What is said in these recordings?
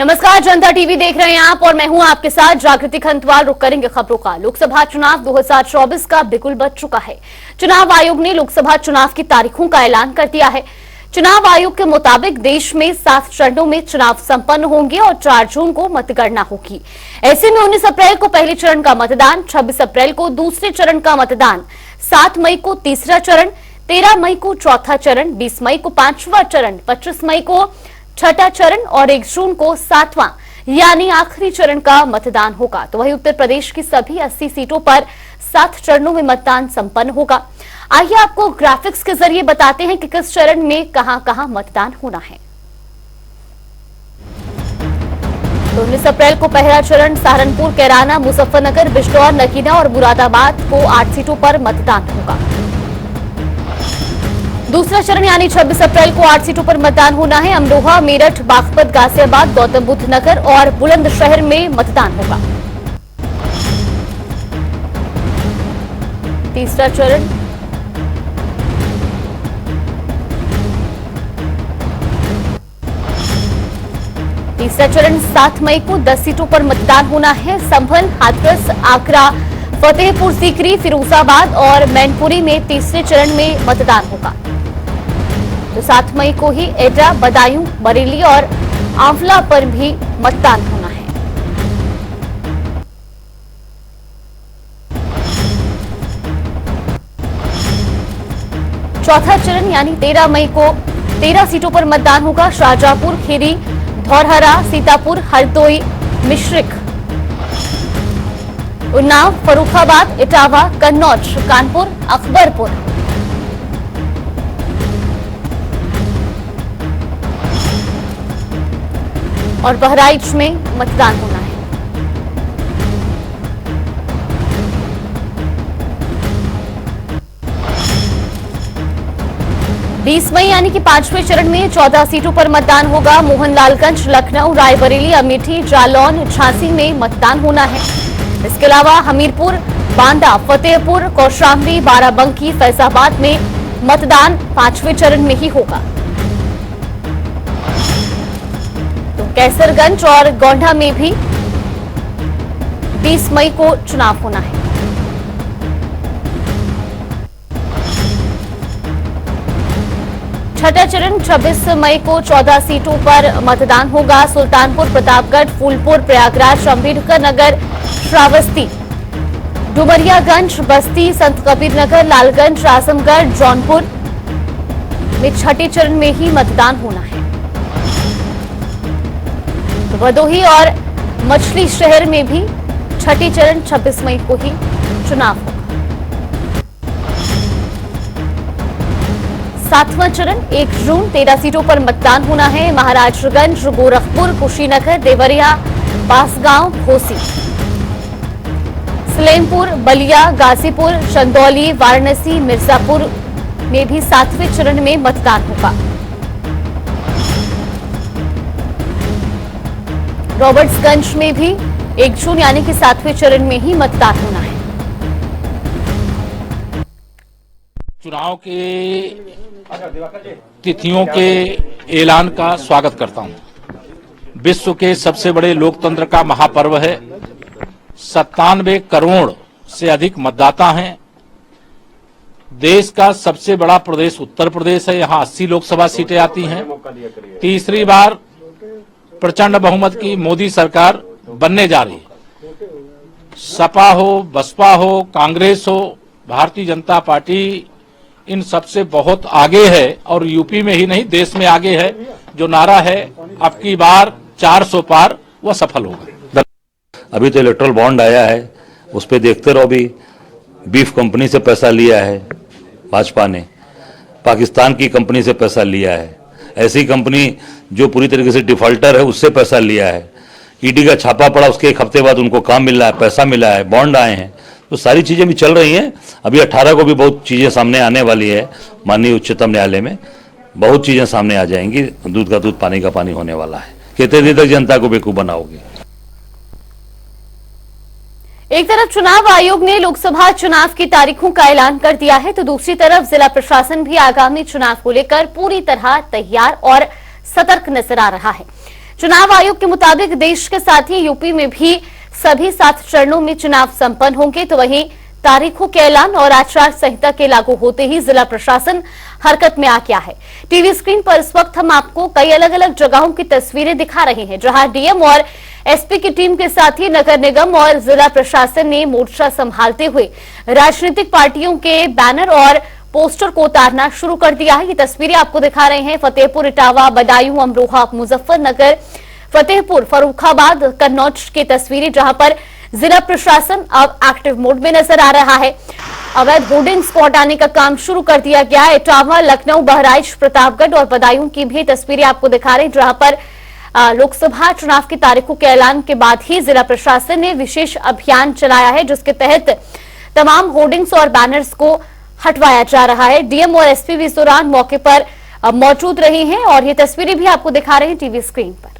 नमस्कार, जनता टीवी देख रहे हैं आप और मैं हूं आपके साथ जागृति खंतवाल। रुक करेंगे खबरों का। लोकसभा चुनाव 2024 का बिगुल बज चुका है। चुनाव आयोग ने लोकसभा चुनाव की तारीखों का ऐलान कर दिया है। चुनाव आयोग के मुताबिक देश में 7 चरणों में चुनाव संपन्न होंगे और 4 जून को मतगणना होगी। ऐसे में 19 अप्रैल को पहले चरण का मतदान, 26 अप्रैल को दूसरे चरण का मतदान, 7 मई को तीसरा चरण, 13 मई को चौथा चरण, 20 मई को 5वां चरण, 25 मई को छठा चरण और 1 जून को 7वां यानी आखिरी चरण का मतदान होगा। तो वहीं उत्तर प्रदेश की सभी 80 सीटों पर 7 चरणों में मतदान संपन्न होगा। आइए आपको ग्राफिक्स के जरिए बताते हैं कि किस चरण में कहां-कहां मतदान होना है। 19 अप्रैल को पहला चरण सहारनपुर, कैराना, मुजफ्फरनगर, बिजनौर, नगीना और मुरादाबाद को 8 सीटों पर मतदान होगा। दूसरा चरण यानी 26 अप्रैल को 8 सीटों पर मतदान होना है। अमरोहा, मेरठ, बागपत, गाजियाबाद, गौतम बुद्ध नगर और बुलंदशहर में मतदान होगा। तीसरा चरण तीसरा चरण 7 मई को 10 सीटों पर मतदान होना है। संभल, हाथरस, आगरा, फतेहपुर सीकरी, फिरोजाबाद और मैनपुरी में तीसरे चरण में मतदान होगा। तो 7 मई को ही एटा, बदायूं, बरेली और आंवला पर भी मतदान होना है। चौथा चरण यानी 13 मई को 13 सीटों पर मतदान होगा। शाहजहांपुर, खीरी, धौरहरा, सीतापुर, हरदोई, मिश्रिख, उन्नाव, फर्रुखाबाद, इटावा, कन्नौज, कानपुर, अकबरपुर। और बहराइच में मतदान होना है। बीस मई यानी कि 5वें चरण में 14 सीटों पर मतदान होगा। मोहनलालगंज, लखनऊ, रायबरेली, अमेठी, जालौन, झांसी में मतदान होना है। इसके अलावा हमीरपुर, बांदा, फतेहपुर, कौशाम्बी, बाराबंकी, फैजाबाद में मतदान 5वें चरण में ही होगा। तो कैसरगंज और गोंडा में भी 20 मई को चुनाव होना है। छठा चरण 26 मई को 14 सीटों पर मतदान होगा। सुल्तानपुर, प्रतापगढ़, फूलपुर, प्रयागराज, अम्बेडकर नगर, श्रावस्ती, डुमरियागंज, बस्ती, संत कबीर नगर, लालगंज, आजमगढ़, जौनपुर में छठे चरण में ही मतदान होना है। तो भदोही और मछली शहर में भी छठे चरण 26 मई को ही चुनाव होगा। 7वां चरण 1 जून 13 सीटों पर मतदान होना है। महाराजगंज, गोरखपुर, कुशीनगर, देवरिया, बांसगांव, घोसी, सलेमपुर, बलिया, गाजीपुर, चंदौली, वाराणसी, मिर्जापुर में भी 7वें चरण में मतदान होगा। रॉबर्ट्सगंज में भी 1 जून यानी कि 7वें चरण में ही मतदान होना है। चुनाव के तिथियों के ऐलान का स्वागत करता हूं। विश्व के सबसे बड़े लोकतंत्र का महापर्व है। 97 करोड़ से अधिक मतदाता हैं। देश का सबसे बड़ा प्रदेश उत्तर प्रदेश है। यहां 80 लोकसभा सीटें आती हैं। तीसरी बार प्रचंड बहुमत की मोदी सरकार बनने जा रही है। सपा हो, बसपा हो, कांग्रेस हो, भारतीय जनता पार्टी इन सबसे बहुत आगे है और यूपी में ही नहीं देश में आगे है। जो नारा है अब की बार 400 पार, वह सफल होगा। अभी तो इलेक्ट्रल बॉन्ड आया है, उस पर देखते रहो। भी बीफ कंपनी से पैसा लिया है भाजपा ने, पाकिस्तान की कंपनी से पैसा लिया है। ऐसी कंपनी जो पूरी तरीके से डिफॉल्टर है उससे पैसा लिया है। ईडी का छापा पड़ा, उसके 1 हफ्ते बाद उनको काम मिल रहा है, पैसा मिला है, बॉन्ड आए हैं। तो सारी चीजें भी चल रही हैं। अभी 18 को भी बहुत चीजें सामने आने वाली है। माननीय उच्चतम न्यायालय में बहुत चीजें सामने आ जाएंगी। दूध का दूध, पानी का पानी होने वाला है। कितने दिन तक जनता को बेवकूफ बनाओगे? एक तरफ चुनाव आयोग ने लोकसभा चुनाव की तारीखों का ऐलान कर दिया है, तो दूसरी तरफ जिला प्रशासन भी आगामी चुनाव को लेकर पूरी तरह तैयार और सतर्क नजर आ रहा है। चुनाव आयोग के मुताबिक देश के साथ ही यूपी में भी सभी 7 चरणों में चुनाव संपन्न होंगे, तो वहीं तारीखों के ऐलान और आचार संहिता के लागू होते ही जिला प्रशासन हरकत में आ गया है। टीवी स्क्रीन पर इस वक्त हम आपको कई अलग अलग जगहों की तस्वीरें दिखा रहे हैं, जहां डीएम और एसपी की टीम के साथ ही नगर निगम और जिला प्रशासन ने मोर्चा संभालते हुए राजनीतिक पार्टियों के बैनर और पोस्टर को उतारना शुरू कर दिया है। ये तस्वीरें आपको दिखा रहे हैं फतेहपुर, इटावा, बदायूं, अमरोहा, मुजफ्फरनगर, फतेहपुर, फर्रुखाबाद, कन्नौज की तस्वीरें, जहां पर जिला प्रशासन अब एक्टिव मोड में नजर आ रहा है। अवैध होर्डिंग्स को हटाने का काम शुरू कर दिया गया है। इटावा, लखनऊ, बहराइच, प्रतापगढ़ और बदायूं की भी तस्वीरें आपको दिखा रहे हैं, जहां पर लोकसभा चुनाव की तारीखों के ऐलान के बाद ही जिला प्रशासन ने विशेष अभियान चलाया है, जिसके तहत तमाम होर्डिंग्स और बैनर्स को हटवाया जा रहा है। डीएम और एसपी भी इस दौरान मौके पर मौजूद रहे हैं और ये तस्वीरें भी आपको दिखा रहे हैं टीवी स्क्रीन पर।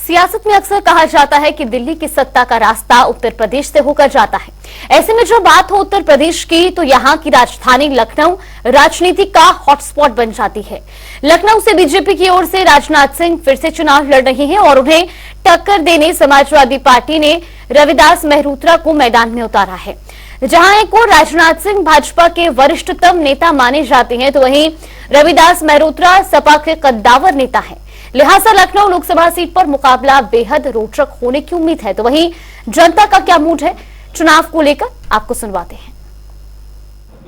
सियासत में अक्सर कहा जाता है कि दिल्ली की सत्ता का रास्ता उत्तर प्रदेश से होकर जाता है। ऐसे में जब बात हो उत्तर प्रदेश की, तो यहां की राजधानी लखनऊ राजनीति का हॉटस्पॉट बन जाती है। लखनऊ से बीजेपी की ओर से राजनाथ सिंह फिर से चुनाव लड़ रहे हैं और उन्हें टक्कर देने समाजवादी पार्टी ने रविदास मेहरोत्रा को मैदान में उतारा है। जहां एक और राजनाथ सिंह भाजपा के वरिष्ठतम नेता माने जाते हैं, तो वहीं रविदास मेहरोत्रा सपा के कद्दावर नेता है। लिहाजा लखनऊ लोकसभा सीट पर मुकाबला बेहद रोचक होने की उम्मीद है। तो वहीं जनता का क्या मूड है चुनाव को लेकर, आपको सुनवाते हैं।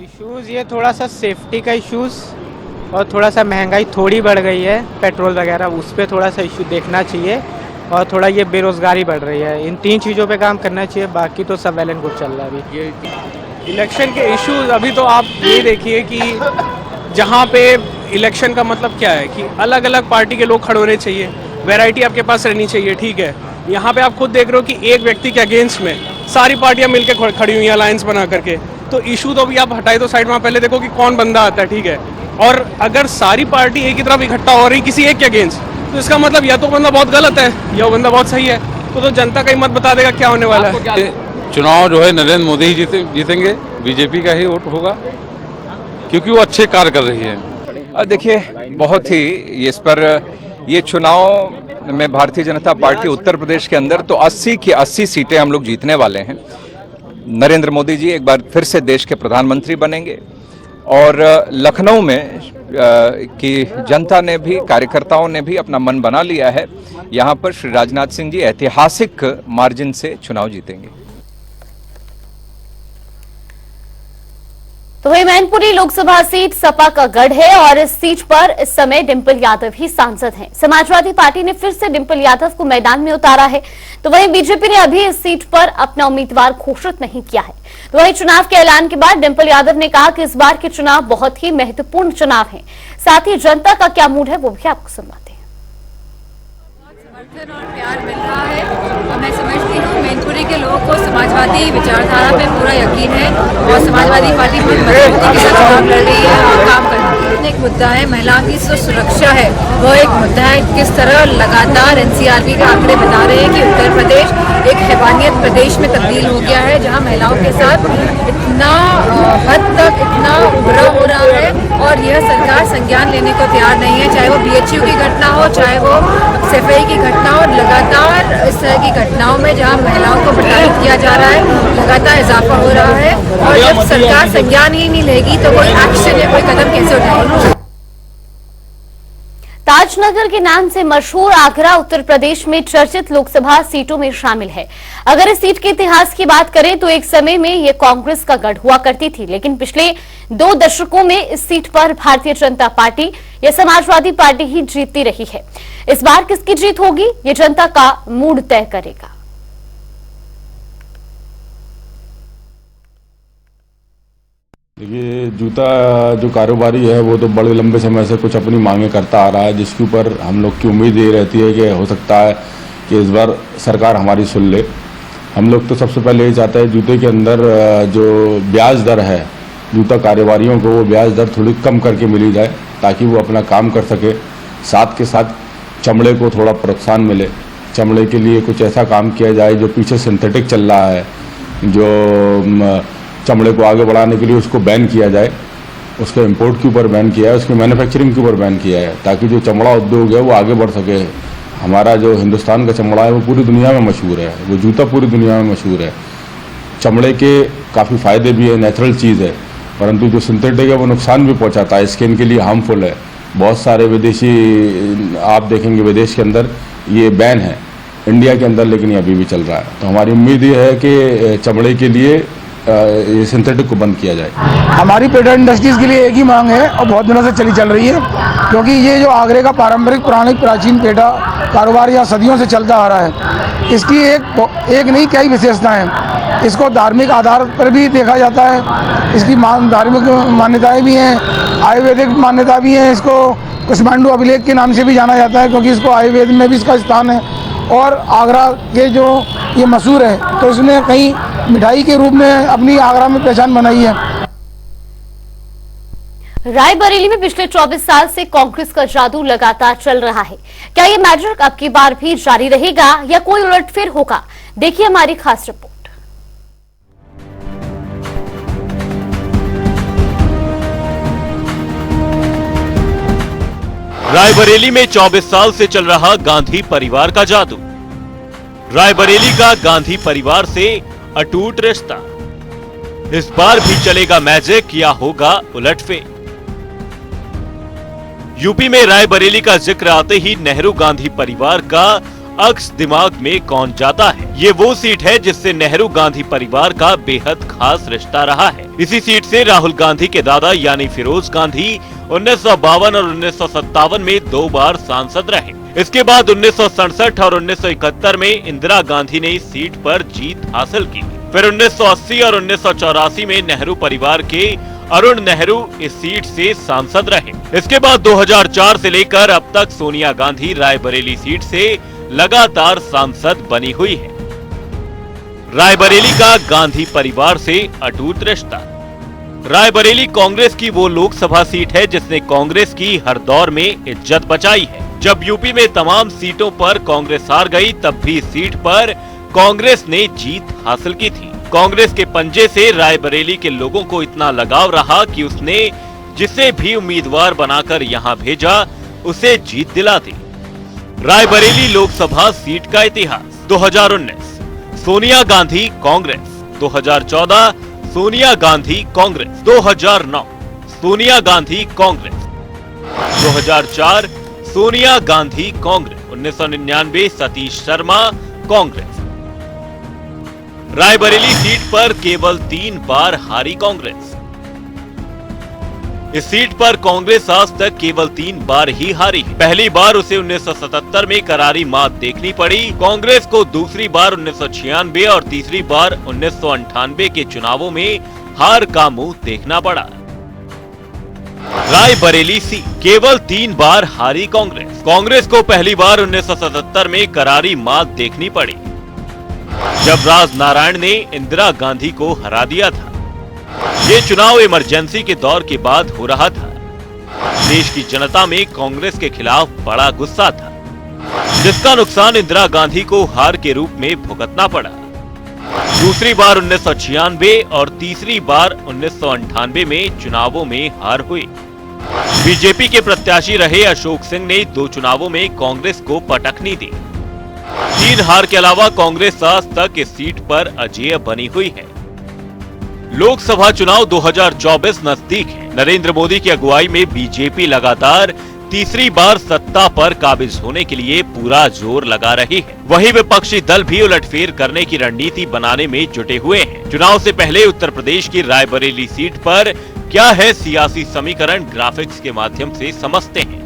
इश्यूज ये थोड़ा सा सेफ्टी का इश्यूज और थोड़ा सा महंगाई थोड़ी बढ़ गई है, पेट्रोल वगैरह, उस पर थोड़ा सा इश्यू देखना चाहिए और थोड़ा ये बेरोजगारी बढ़ रही है। इन 3 चीज़ों पे काम करना चाहिए, बाकी तो सब वेल एंड गुड चल रहा है अभी। ये इलेक्शन के इश्यूज अभी तो आप ये देखिए कि जहाँ पे इलेक्शन का मतलब क्या है कि अलग अलग पार्टी के लोग खड़े होने चाहिए, वैरायटी आपके पास रहनी चाहिए, ठीक है। यहाँ पे आप खुद देख रहे हो कि एक व्यक्ति के अगेंस्ट में सारी पार्टियां मिलकर खड़ी हुई हैं अलायंस बना करके, तो इशू तो अभी आप हटाए तो साइड में पहले देखो कि कौन बंदा आता है, ठीक है। और अगर सारी पार्टी एक ही तरफ इकट्ठा हो रही किसी एक के अगेंस्ट, तो इसका मतलब या तो बंदा बहुत गलत है या वो बंदा बहुत सही है। तो जनता का ही मत बता देगा क्या होने वाला है। चुनाव जो है नरेंद्र मोदी ही जीतेंगे, बीजेपी का ही वोट होगा क्योंकि वो अच्छे कार्य कर रही है। देखिए, बहुत ही इस पर ये चुनाव में भारतीय जनता पार्टी उत्तर प्रदेश के अंदर तो 80 की 80 सीटें हम लोग जीतने वाले हैं। नरेंद्र मोदी जी एक बार फिर से देश के प्रधानमंत्री बनेंगे और लखनऊ में की जनता ने भी, कार्यकर्ताओं ने भी अपना मन बना लिया है। यहाँ पर श्री राजनाथ सिंह जी ऐतिहासिक मार्जिन से चुनाव जीतेंगे। तो वही मैनपुरी लोकसभा सीट सपा का गढ़ है और इस सीट पर इस समय डिंपल यादव ही सांसद हैं। समाजवादी पार्टी ने फिर से डिंपल यादव को मैदान में उतारा है, तो वहीं बीजेपी ने अभी इस सीट पर अपना उम्मीदवार घोषित नहीं किया है। तो वहीं चुनाव के ऐलान के बाद डिंपल यादव ने कहा कि इस बार के चुनाव बहुत ही महत्वपूर्ण चुनाव है। साथ ही जनता का क्या मूड है वो भी आपको सुनवाते हैं। समर्थन और प्यार मिल रहा है और मैं समझती हूँ मैनपुरी के लोगों को समाजवादी विचारधारा पे पूरा यकीन है और समाजवादी पार्टी बहुत मजबूती के साथ चुनाव लड़ रही है और काम कर रही है। एक मुद्दा है महिलाओं की जो सुरक्षा है, वो एक मुद्दा है। किस तरह लगातार एनसीआरबी के आंकड़े बता रहे हैं कि उत्तर प्रदेश एक हैवानियत प्रदेश में तब्दील हो गया है, जहाँ महिलाओं के साथ इतना हद तक इतना बुरा हो रहा है और यह सरकार संज्ञान लेने को तैयार नहीं है। चाहे वो बीएचयू की घटना हो, चाहे वो सफाई की घटना हो, लगातार इस तरह की घटनाओं में जहां महिलाओं को प्रताड़ित किया जा रहा है लगातार इजाफा हो रहा है और जब सरकार संज्ञान ही नहीं लेगी तो कोई एक्शन या कोई कदम कैसे उठाएगी। ताजनगर के नाम से मशहूर आगरा उत्तर प्रदेश में चर्चित लोकसभा सीटों में शामिल है। अगर इस सीट के इतिहास की बात करें तो एक समय में यह कांग्रेस का गढ़ हुआ करती थी, लेकिन पिछले 2 दशकों में इस सीट पर भारतीय जनता पार्टी या समाजवादी पार्टी ही जीतती रही है। इस बार किसकी जीत होगी ये जनता का मूड तय करेगा। देखिए, जूता जो कारोबारी है वो तो बड़े लंबे समय से कुछ अपनी मांगे करता आ रहा है, जिसके ऊपर हम लोग की उम्मीद ये रहती है कि हो सकता है कि इस बार सरकार हमारी सुन ले। हम लोग तो सबसे पहले ये चाहते हैं जूते के अंदर जो ब्याज दर है, जूता कारोबारियों को वो ब्याज दर थोड़ी कम करके मिली जाए ताकि वो अपना काम कर सके साथ के साथ चमड़े को थोड़ा प्रोत्साहन मिले, चमड़े के लिए कुछ ऐसा काम किया जाए जो पीछे सिंथेटिक चल रहा है, जो चमड़े को आगे बढ़ाने के लिए उसको बैन किया जाए, उसके इंपोर्ट के ऊपर बैन किया है, उसकी मैन्युफैक्चरिंग के ऊपर बैन किया है, ताकि जो चमड़ा उद्योग है वो आगे बढ़ सके। हमारा जो हिंदुस्तान का चमड़ा है वो पूरी दुनिया में मशहूर है, वो जूता पूरी दुनिया में मशहूर है। चमड़े के काफ़ी फ़ायदे भी है, नेचुरल चीज़ है, परंतु जो सिंथेटिक है वो नुकसान भी पहुंचाता है, स्किन के लिए हार्मफुल है। बहुत सारे विदेशी आप देखेंगे विदेश के अंदर ये बैन है, इंडिया के अंदर लेकिन ये अभी भी चल रहा है। तो हमारी उम्मीद ये है कि चमड़े के लिए ये सिंथेटिक को बंद किया जाए। हमारी पेटर इंडस्ट्रीज़ के लिए एक ही मांग है और बहुत दिनों से चल रही है, क्योंकि ये जो आगरे का पारंपरिक प्राचीन पेटा कारोबार यहाँ सदियों से चलता आ रहा है, इसकी एक नहीं कई विशेषताएं हैं। इसको धार्मिक आधार पर भी देखा जाता है, इसकी धार्मिक मान्यताएं भी हैं, आयुर्वेदिक मान्यता भी है। इसको कुष्मांडू अभिलेख के नाम से भी जाना जाता है, क्योंकि इसको आयुर्वेद में भी इसका स्थान है। और आगरा के जो ये मशहूर है, तो इसने कहीं मिठाई के रूप में अपनी आगरा में पहचान बनाई है। रायबरेली में पिछले 24 साल से कांग्रेस का जादू लगातार चल रहा है। क्या ये मैजिक अब की बार भी जारी रहेगा या कोई उलटफेर होगा? देखिए हमारी खास रिपोर्ट। रायबरेली में 24 साल से चल रहा गांधी परिवार का जादू। रायबरेली का गांधी परिवार से अटूट रिश्ता। इस बार भी चलेगा मैजिक या होगा उलटफेर? यूपी में रायबरेली का जिक्र आते ही नेहरू गांधी परिवार का अक्स दिमाग में कौन जाता है। ये वो सीट है जिससे नेहरू गांधी परिवार का बेहद खास रिश्ता रहा है। इसी सीट से राहुल गांधी के दादा यानी फिरोज गांधी 1952 और 1957 में 2 बार सांसद रहे। इसके बाद 1967 और 1971 में इंदिरा गांधी ने इस सीट पर जीत हासिल की। फिर 1980 और 1984 में नेहरू परिवार के अरुण नेहरू इस सीट से सांसद रहे। इसके बाद 2004 से लेकर अब तक सोनिया गांधी रायबरेली सीट से लगातार सांसद बनी हुई है। रायबरेली का गांधी परिवार से अटूट रिश्ता। रायबरेली कांग्रेस की वो लोकसभा सीट है जिसने कांग्रेस की हर दौर में इज्जत बचाई है। जब यूपी में तमाम सीटों पर कांग्रेस हार गई, तब भी इस सीट पर कांग्रेस ने जीत हासिल की थी। कांग्रेस के पंजे से रायबरेली के लोगों को इतना लगाव रहा कि उसने जिसे भी उम्मीदवार बनाकर यहां भेजा, उसे जीत दिला दी। रायबरेली लोकसभा सीट का इतिहास। 2019 सोनिया गांधी कांग्रेस, 2014 सोनिया गांधी कांग्रेस, 2009 सोनिया गांधी कांग्रेस, 2004 सोनिया गांधी कांग्रेस, 1999 सतीश शर्मा कांग्रेस। रायबरेली सीट पर केवल 3 बार हारी कांग्रेस। इस सीट पर कांग्रेस आज तक केवल 3 बार ही हारी है। पहली बार उसे 1977 में करारी मात देखनी पड़ी कांग्रेस को, दूसरी बार 1996 और तीसरी बार 1998 के चुनावों में हार का मुंह देखना पड़ा। रायबरेली सीट केवल 3 बार हारी कांग्रेस। कांग्रेस को पहली बार 1977 में करारी मात देखनी पड़ी, जब राजनारायण ने इंदिरा गांधी को हरा दिया था। ये चुनाव इमरजेंसी के दौर के बाद हो रहा था। देश की जनता में कांग्रेस के खिलाफ बड़ा गुस्सा था, जिसका नुकसान इंदिरा गांधी को हार के रूप में भुगतना पड़ा। दूसरी बार 1996 और तीसरी बार 1998 में चुनावों में हार हुई। बीजेपी के प्रत्याशी रहे अशोक सिंह ने 2 चुनावों में कांग्रेस को पटकनी दी। 3 हार के अलावा कांग्रेस आज तक इस सीट पर अजेय बनी हुई है। लोकसभा चुनाव 2024 नजदीक है। नरेंद्र मोदी की अगुवाई में बीजेपी लगातार तीसरी बार सत्ता पर काबिज होने के लिए पूरा जोर लगा रही है। वहीं विपक्षी दल भी उलटफेर करने की रणनीति बनाने में जुटे हुए हैं। चुनाव से पहले उत्तर प्रदेश की रायबरेली सीट पर क्या है सियासी समीकरण, ग्राफिक्स के माध्यम से समझते हैं।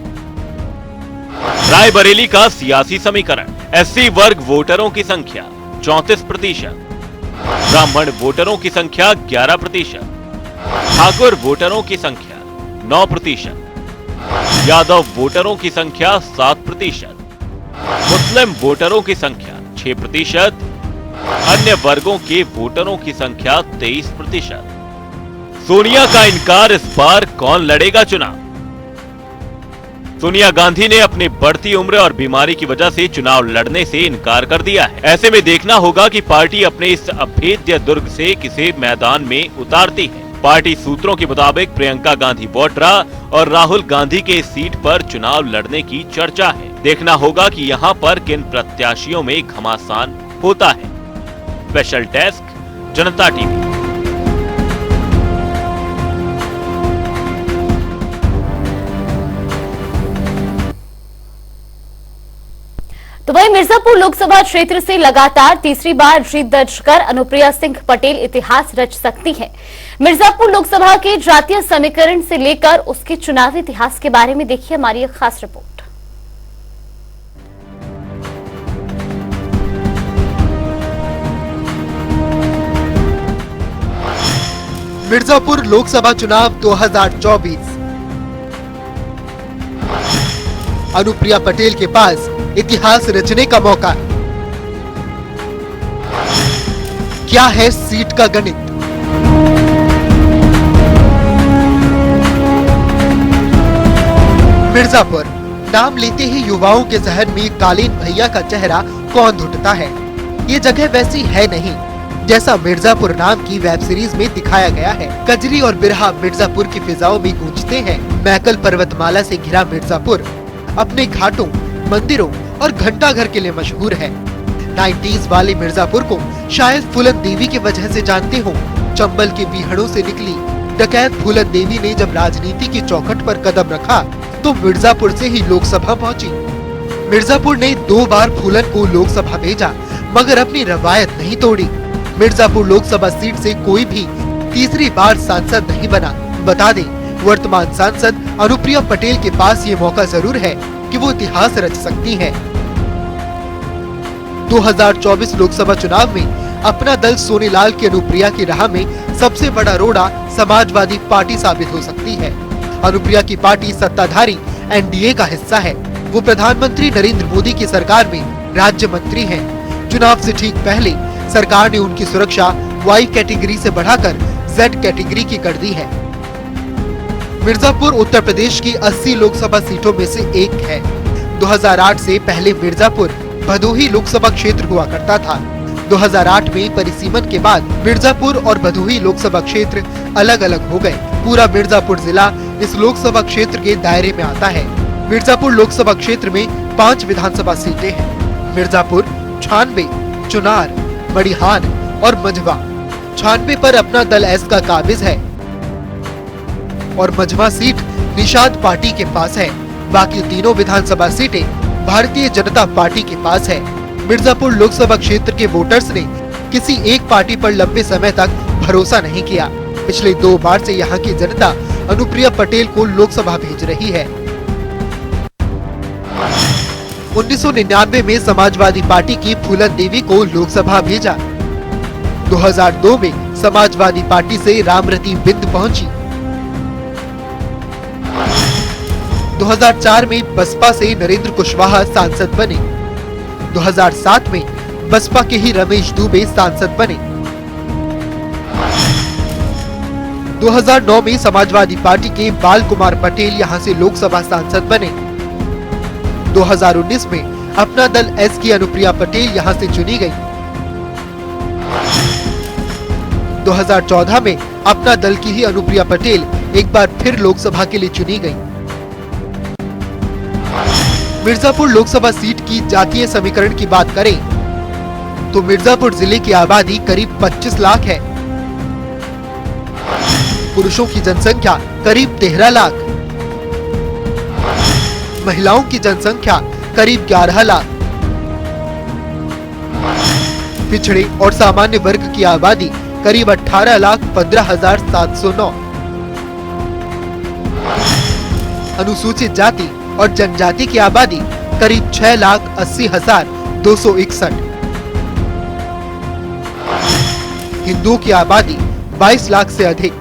रायबरेली का सियासी समीकरण। एससी वर्ग वोटरों की संख्या 34%, ब्राह्मण वोटरों की संख्या 11%, ठाकुर वोटरों की संख्या 9%, यादव वोटरों की संख्या 7%, मुस्लिम वोटरों की संख्या 6%, अन्य वर्गों के वोटरों की संख्या 23%। सोनिया का इनकार, इस बार कौन लड़ेगा चुनाव? सोनिया गांधी ने अपनी बढ़ती उम्र और बीमारी की वजह से चुनाव लड़ने से इनकार कर दिया है। ऐसे में देखना होगा कि पार्टी अपने इस अभेद्य दुर्ग से किसे मैदान में उतारती है। पार्टी सूत्रों के मुताबिक प्रियंका गांधी वाड्रा और राहुल गांधी के इस सीट पर चुनाव लड़ने की चर्चा है। देखना होगा कि यहां पर किन प्रत्याशियों में घमासान होता है। स्पेशल डेस्क, जनता टीवी। तो वहीं मिर्जापुर लोकसभा क्षेत्र से लगातार तीसरी बार जीत दर्ज कर अनुप्रिया सिंह पटेल इतिहास रच सकती हैं। मिर्जापुर लोकसभा के जातीय समीकरण से लेकर उसके चुनावी इतिहास के बारे में देखिए हमारी एक खास रिपोर्ट। मिर्जापुर लोकसभा चुनाव 2024। अनुप्रिया पटेल के पास इतिहास रचने का मौका। क्या है सीट का गणित? मिर्जापुर नाम लेते ही युवाओं के जहन में कालीन भैया का चेहरा कौन धुटता है। ये जगह वैसी है नहीं जैसा मिर्जापुर नाम की वेब सीरीज में दिखाया गया है। कजरी और बिरहा मिर्जापुर की फिजाओं में गूंजते हैं। मैकल पर्वतमाला से घिरा मिर्जापुर अपने घाटों, मंदिरों और घंटाघर के लिए मशहूर है। 90s वाले मिर्जापुर को शायद फूलन देवी की वजह से जानते हो। चंबल के बीहड़ों से निकली डकैत फूलन देवी ने जब राजनीति की चौखट पर कदम रखा तो मिर्जापुर से ही लोकसभा पहुंची। मिर्जापुर ने 2 बार फूलन को लोकसभा भेजा मगर अपनी रवायत नहीं तोड़ी। मिर्जापुर लोकसभा सीट से कोई भी तीसरी बार सांसद नहीं बना। बता दें, वर्तमान सांसद अनुप्रिया पटेल के पास ये मौका जरूर है कि वो इतिहास रच सकती हैं। 2024 लोकसभा चुनाव में अपना दल सोनीलाल की अनुप्रिया की राह में सबसे बड़ा रोड़ा समाजवादी पार्टी साबित हो सकती है। अनुप्रिया की पार्टी सत्ताधारी एनडीए का हिस्सा है। वो प्रधानमंत्री नरेंद्र मोदी की सरकार में राज्य मंत्री हैं। चुनाव से ठीक पहले सरकार ने उनकी सुरक्षा वाई कैटेगरी से बढ़ाकर जेड कैटेगरी की कर दी है। मिर्जापुर उत्तर प्रदेश की 80 लोकसभा सीटों में से एक है। 2008 से पहले मिर्जापुर भदोही लोकसभा क्षेत्र हुआ करता था। 2008 में परिसीमन के बाद मिर्जापुर और भदोही लोकसभा क्षेत्र अलग अलग हो गए। पूरा मिर्जापुर जिला इस लोकसभा क्षेत्र के दायरे में आता है। मिर्जापुर लोकसभा क्षेत्र में 5 विधानसभा सीटें हैं। मिर्जापुर, छानबे, चुनार, मड़िहान और मझवा। छानबे पर अपना दल एस का काबिज है और मझवा सीट निषाद पार्टी के पास है। बाकी तीनों विधानसभा सीटें भारतीय जनता पार्टी के पास है। मिर्जापुर लोकसभा क्षेत्र के वोटर्स ने किसी एक पार्टी पर लंबे समय तक भरोसा नहीं किया। पिछले 2 बार से यहाँ की जनता अनुप्रिया पटेल को लोकसभा भेज रही है। 1999 में समाजवादी पार्टी की फूलन देवी को लोकसभा भेजा। 2002 में समाजवादी पार्टी से रामरती बिंद पहुंची। 2004 में बसपा से नरेंद्र कुशवाहा सांसद बने। 2007 में बसपा के ही रमेश दुबे सांसद बने। 2009 में समाजवादी पार्टी के बाल कुमार पटेल यहां से लोकसभा सांसद बने। 2019 में अपना दल एस की अनुप्रिया पटेल यहां से चुनी गई। 2014 में अपना दल की ही अनुप्रिया पटेल एक बार फिर लोकसभा के लिए चुनी गई। मिर्जापुर लोकसभा सीट की जातीय समीकरण की बात करें तो मिर्जापुर जिले की आबादी करीब 25 लाख है। पुरुषों की जनसंख्या करीब 13 लाख, महिलाओं की जनसंख्या करीब 11 लाख, पिछड़े और सामान्य वर्ग की आबादी करीब 18,15,709, अनुसूचित जाति और जनजाति की आबादी करीब 6,80,261, हिंदुओं की आबादी 22 लाख से अधिक,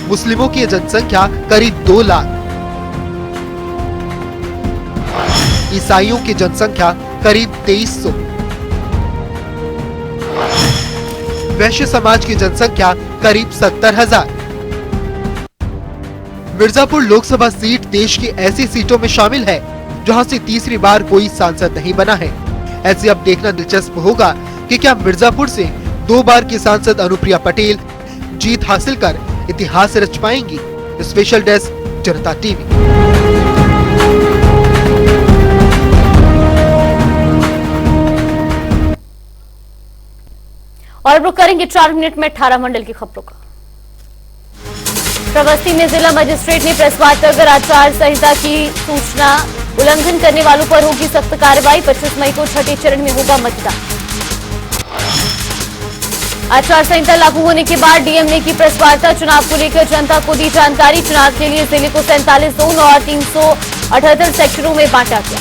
मुस्लिमों की जनसंख्या करीब 2 लाख, ईसाइयों की जनसंख्या करीब 2300, वैश्य समाज की जनसंख्या करीब 70,000, मिर्जापुर लोकसभा सीट देश की ऐसी सीटों में शामिल है जहां से तीसरी बार कोई सांसद नहीं बना है। ऐसे अब देखना दिलचस्प होगा कि क्या मिर्जापुर से 2 बार की सांसद अनुप्रिया पटेल जीत हासिल कर इतिहास रच पाएंगी। स्पेशल डेस्क, जनता टीवी। और अब रुक करेंगे 4 मिनट में 18 मंडल की खबरों का। श्रावस्ती में जिला मजिस्ट्रेट ने प्रेस वार्ता कर आचार संहिता की सूचना उल्लंघन करने वालों पर होगी सख्त कार्रवाई। 25 मई को छठे चरण में होगा मतदान। आचार संहिता लागू होने के बाद डीएम ने की प्रेस वार्ता। चुनाव को लेकर जनता को दी जानकारी। चुनाव के लिए जिले को 47 जोन और 378 सेक्टरों में बांटा गया।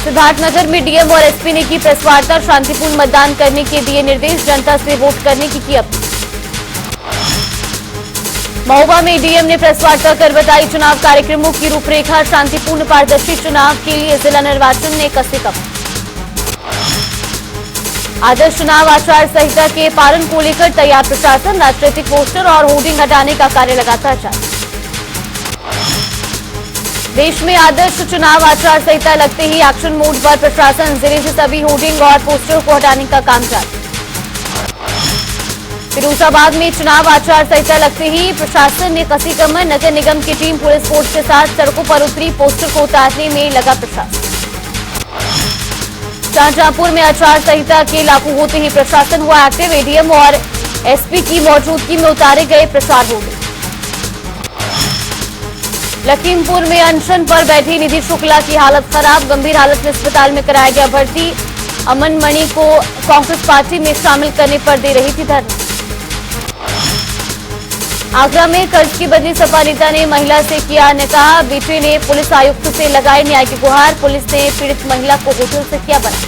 सिद्धार्थनगर में डीएम और एसपी ने की प्रेस वार्ता। शांतिपूर्ण मतदान करने के दिए निर्देश। जनता से वोट करने की अपील। महोबा में डीएम ने प्रेस वार्ता कर बताई चुनाव कार्यक्रमों की रूपरेखा। शांतिपूर्ण पारदर्शी चुनाव के लिए जिला निर्वाचन ने कसे कमर। आदर्श चुनाव आचार संहिता के पालन को लेकर तैयार प्रशासन। राजनीतिक पोस्टर और होर्डिंग हटाने का कार्य लगातार जारी। देश में आदर्श चुनाव आचार संहिता लगते ही एक्शन मोड पर प्रशासन। जिले से सभी होर्डिंग और पोस्टर को हटाने का काम जारी। फिरोजाबाद में चुनाव आचार संहिता लगते ही प्रशासन ने कसी कमर। नगर निगम की टीम पुलिस फोर्स के साथ सड़कों पर उतरी। पोस्टर को उतारने में लगा प्रशासन। शाहजहांपुर में आचार संहिता के लागू होते ही प्रशासन हुआ एक्टिव। एडीएम और एसपी की मौजूदगी में उतारे गए प्रचार होर्डिंग। लखीमपुर में अनशन पर बैठी निधि शुक्ला की हालत खराब। गंभीर हालत में अस्पताल में कराया गया भर्ती। अमन मणि को कांग्रेस पार्टी में शामिल करने पर दे रही थी धरना। आगरा में कर्ज की बदली सपा नेता ने महिला से किया निकाह। बेटे ने पुलिस आयुक्त से लगाई न्याय की गुहार। पुलिस ने पीड़ित महिला को होटल से किया बना।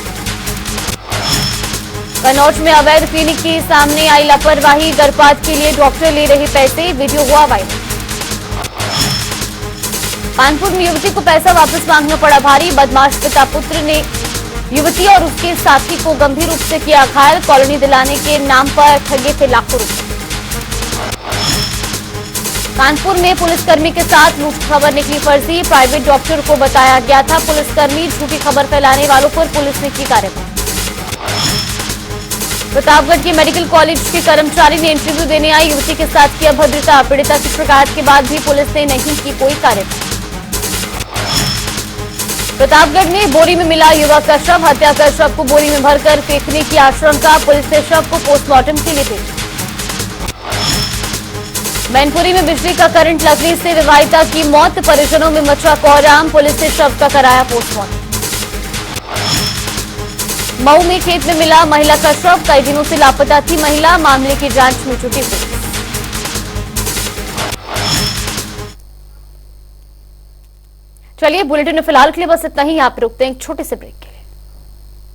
कन्नौज में अवैध क्लिनिक के सामने आई लापरवाही। गर्भपात के लिए डॉक्टर ले रहे पैसे। वीडियो हुआ वायरल। कानपुर में युवती को पैसा वापस मांगना पड़ा भारी। बदमाश पिता पुत्र ने युवती और उसके साथी को गंभीर रूप से किया घायल। कॉलोनी दिलाने के नाम पर ठगे थे लाखों रुपए। कानपुर में पुलिसकर्मी के साथ लूट की खबर निकली फर्जी। प्राइवेट डॉक्टर को बताया गया था पुलिसकर्मी। झूठी खबर फैलाने वालों पर पुलिस ने की कार्रवाई। प्रतापगढ़ के मेडिकल कॉलेज के कर्मचारी ने इंटरव्यू देने आई युवती के साथ किया अभद्रता। पीड़िता की शिकायत के बाद भी पुलिस ने नहीं की कोई कार्रवाई। प्रतापगढ़ में बोरी में मिला युवक का शव। हत्या कर शव को बोरी में भरकर फेंकने की आशंका। पुलिस ने शव को पोस्टमार्टम के लिए भेजा। मैनपुरी में बिजली का करंट लगने से विवाहिता की मौत। परिजनों में मचा कोहराम। पुलिस ने शव का कराया पोस्टमार्टम। मऊ में खेत में मिला महिला का शव। कई दिनों से लापता थी महिला। मामले की जांच में जुटी पुलिस। चलिए बुलेटिन में फिलहाल के लिए बस इतना ही। यहाँ पे रुकते हैं एक छोटे से ब्रेक के लिए।